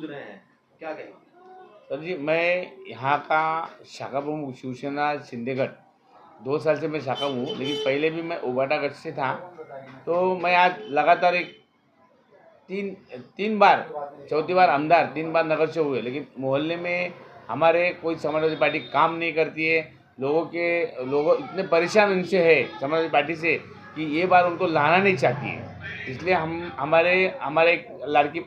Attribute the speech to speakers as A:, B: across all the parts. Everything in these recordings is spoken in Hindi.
A: जूझ रहे हैं, क्या कहेंगे?
B: सर जी, मैं यहाँ का शाखा प्रमुख शिवसेना शिंदेगढ़ 2 साल से मैं शाखा हूँ, लेकिन पहले भी मैं उबाटा गढ़ से था। तो मैं आज लगातार एक तीन बार, चौथी बार आमदार, 3 बार नगर से हुए, लेकिन मोहल्ले में हमारे कोई समाजवादी पार्टी काम नहीं करती है। लोग इतने परेशान उनसे है समाजवादी पार्टी से कि ये बार उनको लाना नहीं चाहती है। इसलिए हम हमारे हमारे एक लड़की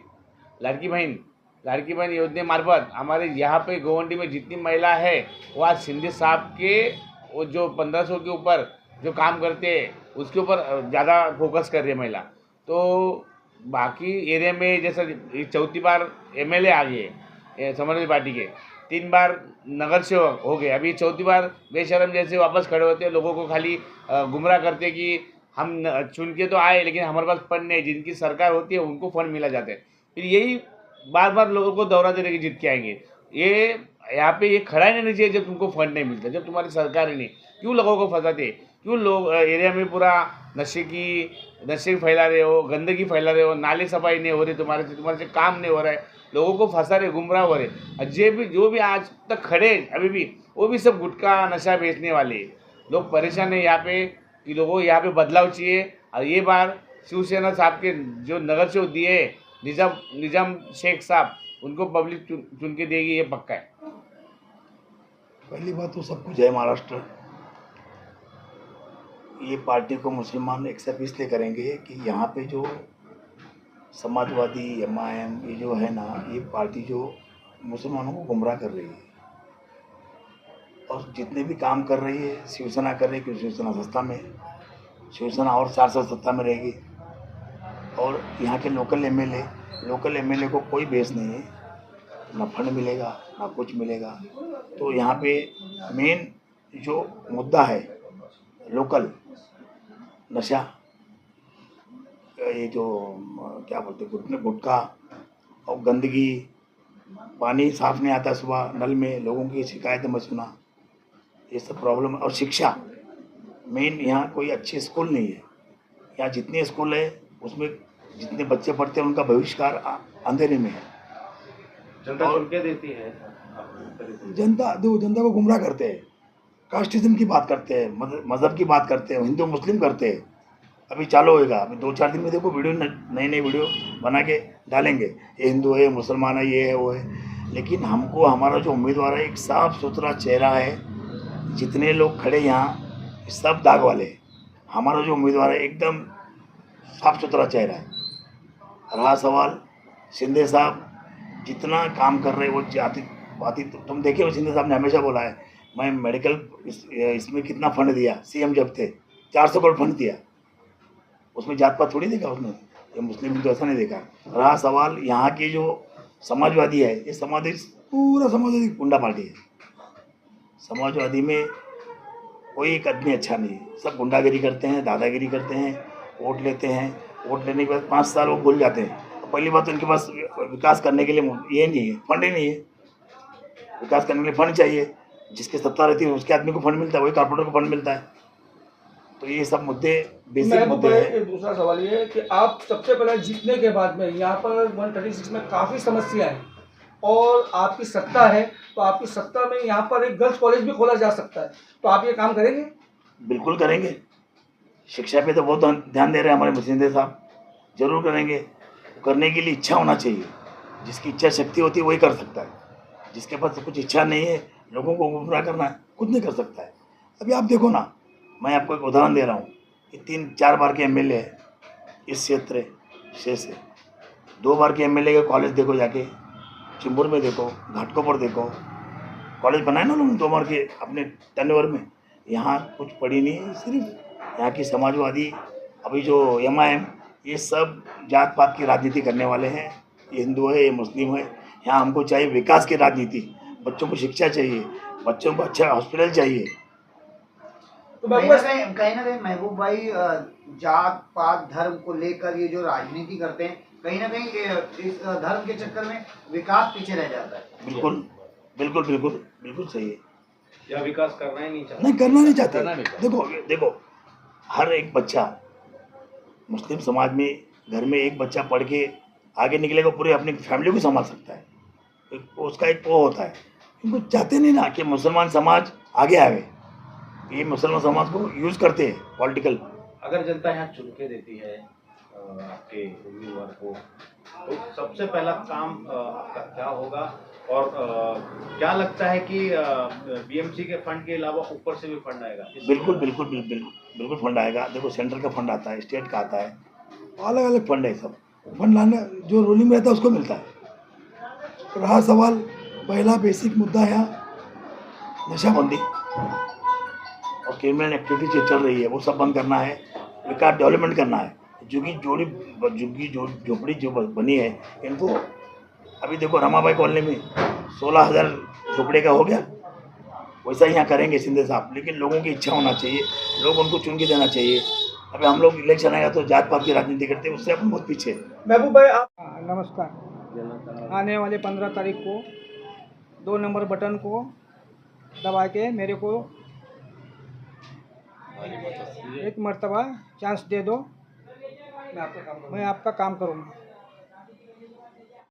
B: बहन योजना मार्फत हमारे यहाँ पे गोवंडी में जितनी महिला है वो आज शिंदे साहब के वो जो 1500 के ऊपर जो काम करते हैं उसके ऊपर ज़्यादा फोकस कर रही है महिला। तो बाकी एरिया में जैसा चौथी बार एमएलए आ गए समाजवादी पार्टी के, 3 बार नगर सेवक हो गए, अभी चौथी बार बेशरम जैसे वापस खड़े होते हैं, लोगों को खाली गुमराह करते कि हम चुन के तो आए लेकिन हमारे पास फंड नहीं, जिनकी सरकार होती है उनको फंड मिला जाता है। फिर यही बार बार लोगों को दौरा देने की जीत के आएंगे। ये यहाँ पे ये खड़ा ही नहीं चाहिए जब तुमको फंड नहीं मिलता, जब तुम्हारी सरकार ही नहीं, क्यों लोगों को फंसाते, क्यों लोग एरिया में पूरा नशे फैला रहे हो, गंदगी फैला रहे हो, नाले सफाई नहीं हो रही, तुम्हारे से काम नहीं हो रहा है, लोगों को फंसा रहे, गुमराह हो रहे। और जो भी आज तक खड़े अभी भी, वो भी सब गुटखा नशा बेचने वाले लोग परेशान है यहाँ पे कि लोगों को यहाँ पे बदलाव चाहिए। और ये बार शिवसेना साहब के जो नगर से दिए निजाम शेख साहब, उनको पब्लिक चुन के देगी, ये पक्का है।
C: पहली बात तो सबको जय महाराष्ट्र। ये पार्टी को मुसलमान एक्सेप्ट इसलिए करेंगे कि यहाँ पे जो समाजवादी एमआईएम ये जो है ना, ये पार्टी जो मुसलमानों को गुमराह कर रही है और जितने भी काम कर रही है शिवसेना कर रही है, क्योंकि शिवसेना सत्ता में, शिवसेना और 4 साल सत्ता में रहेगी। और यहाँ के लोकल एमएलए को कोई बेस नहीं है, ना फंड मिलेगा ना कुछ मिलेगा। तो यहाँ पे मेन जो मुद्दा है लोकल नशा, ये जो क्या बोलते हैं गुटखा और गंदगी, पानी साफ नहीं आता सुबह नल में, लोगों की शिकायतें मैं सुना, ये सब प्रॉब्लम। और शिक्षा मेन, यहाँ कोई अच्छे स्कूल नहीं है। यहाँ जितने स्कूल है उसमें जितने बच्चे पढ़ते हैं उनका भविष्यकार अंधेरे में है।
A: जनता चुन के देती है,
C: जनता को गुमराह करते हैं, कास्टिज्म की बात करते हैं, मज़हब की बात करते हैं, हिंदू मुस्लिम करते हैं। अभी चालू होएगा, अभी 2-4 दिन में देखो वीडियो, नई वीडियो बना के डालेंगे, ये हिंदू है, मुसलमान है, ये है वो है। लेकिन हमको हमारा जो उम्मीदवार है एक साफ सुथरा चेहरा है, जितने लोग खड़े यहाँ सब दाग वाले, हमारा जो उम्मीदवार है एकदम साफ सुथरा चेहरा है। रहा सवाल शिंदे साहब जितना काम कर रहे हैं वो बात ही तुम देखे हो, शिंदे साहब ने हमेशा बोला है मैं मेडिकल इसमें कितना फंड दिया, सीएम जब थे 400 करोड़ फंड दिया, उसमें जात पात थोड़ी देखा उसने, ये मुस्लिम तो ऐसा नहीं देखा। रहा सवाल यहाँ की जो समाजवादी है, ये पूरा समाजवादी गुंडा पार्टी है। समाजवादी में कोई एक आदमी अच्छा नहीं है, सब गुंडागिरी करते हैं, दादागिरी करते हैं, वोट लेते हैं, वोट लेने के बाद 5 साल वो भूल जाते हैं। पहली बात तो इनके पास विकास करने के लिए ये नहीं है, फंड ही नहीं है। विकास करने के लिए फंड चाहिए, जिसकी सत्ता रहती है उसके आदमी को फंड मिलता है, वही कारपोरेटर को फंड मिलता है। तो ये सब मुद्दे बेसिक मुद्दे हैं।
D: दूसरा सवाल ये है कि आप सबसे पहले जीतने के बाद में यहाँ पर 136 में काफ़ी समस्या है और आपकी सत्ता है, तो आपकी सत्ता में यहाँ पर एक गर्ल्स कॉलेज भी खोला जा सकता है, तो आप ये काम करेंगे?
C: बिल्कुल करेंगे। शिक्षा पे तो बहुत ध्यान दे रहे हैं हमारे शिंदे साहब, जरूर करेंगे। करने के लिए इच्छा होना चाहिए, जिसकी इच्छा शक्ति होती है वही कर सकता है। जिसके पास कुछ इच्छा नहीं है, लोगों को गुमराह करना है, कुछ नहीं कर सकता है। अभी आप देखो ना, मैं आपको एक उदाहरण दे रहा हूँ कि 3-4 बार के एमएलए है इस क्षेत्र से 2 बार के एमएलए का कॉलेज देखो, जाके चिंबुर में देखो, घाटकोपर देखो, कॉलेज बनाए ना उन्होंने 2 बार के अपने टर्नओवर में। यहाँ कुछ पड़ी नहीं है, सिर्फ यहाँ की समाजवादी, अभी जो एमआईएम, ये सब जात पात की राजनीति करने वाले हैं। ये हिंदू है, ये मुस्लिम है। यहाँ हमको चाहिए विकास की राजनीति, बच्चों को शिक्षा चाहिए, बच्चों को अच्छा हॉस्पिटल चाहिए।
E: तो कहीं ना कहीं महबूब भाई जात पात धर्म को लेकर ये जो राजनीति करते हैं, कहीं ना कहीं इस धर्म के चक्कर में विकास पीछे रह जाता है।
C: बिल्कुल बिल्कुल बिल्कुल बिल्कुल सही है।
A: या विकास करना ही नहीं चाहते,
C: नहीं करना नहीं चाहते। देखो हर एक बच्चा मुस्लिम समाज में घर में एक बच्चा पढ़ के आगे निकलेगा, पूरी अपनी फैमिली को संभाल सकता है। उसका एक वो होता है, इनको चाहते नहीं ना कि मुसलमान समाज आगे आवे, ये मुसलमान समाज को यूज़ करते हैं पॉलिटिकल।
A: अगर जनता यहाँ चुन के देती है आपके उम्मीदवार को, तो सबसे पहला काम आपका क्या होगा? और क्या लगता है कि बीएमसी के फंड के अलावा ऊपर से भी फंड आएगा?
C: बिल्कुल बिल्कुल बिल्कुल बिल्कुल फंड आएगा। देखो, सेंट्रल का फंड आता है, स्टेट का आता है, अलग अलग फंड है। सब फंड लाने जो रूलिंग में रहता है उसको मिलता है। रहा सवाल, पहला बेसिक मुद्दा यहाँ नशाबंदी और क्रिमिनल एक्टिविटी जो चल रही है वो सब बंद करना है, विकास डेवलपमेंट करना है। झुग्गी झोपड़ी जो बनी है, इनको अभी देखो रमाबाई कॉलोनी में 16,000 झोपड़े का हो गया, वैसा यहाँ करेंगे शिंदे साहब। लेकिन लोगों की इच्छा होना चाहिए, लोग उनको चुन के देना चाहिए। अभी हम लोग इलेक्शन आएगा तो जात पात की राजनीति करते हैं, उससे अपन बहुत पीछे हैं।
D: महबूब भाई आप नमस्कार। आने वाले 15 तारीख को 2 नंबर बटन को दबा के मेरे को एक मर्तबा चांस दे दो, मैं आपका काम करूँगा।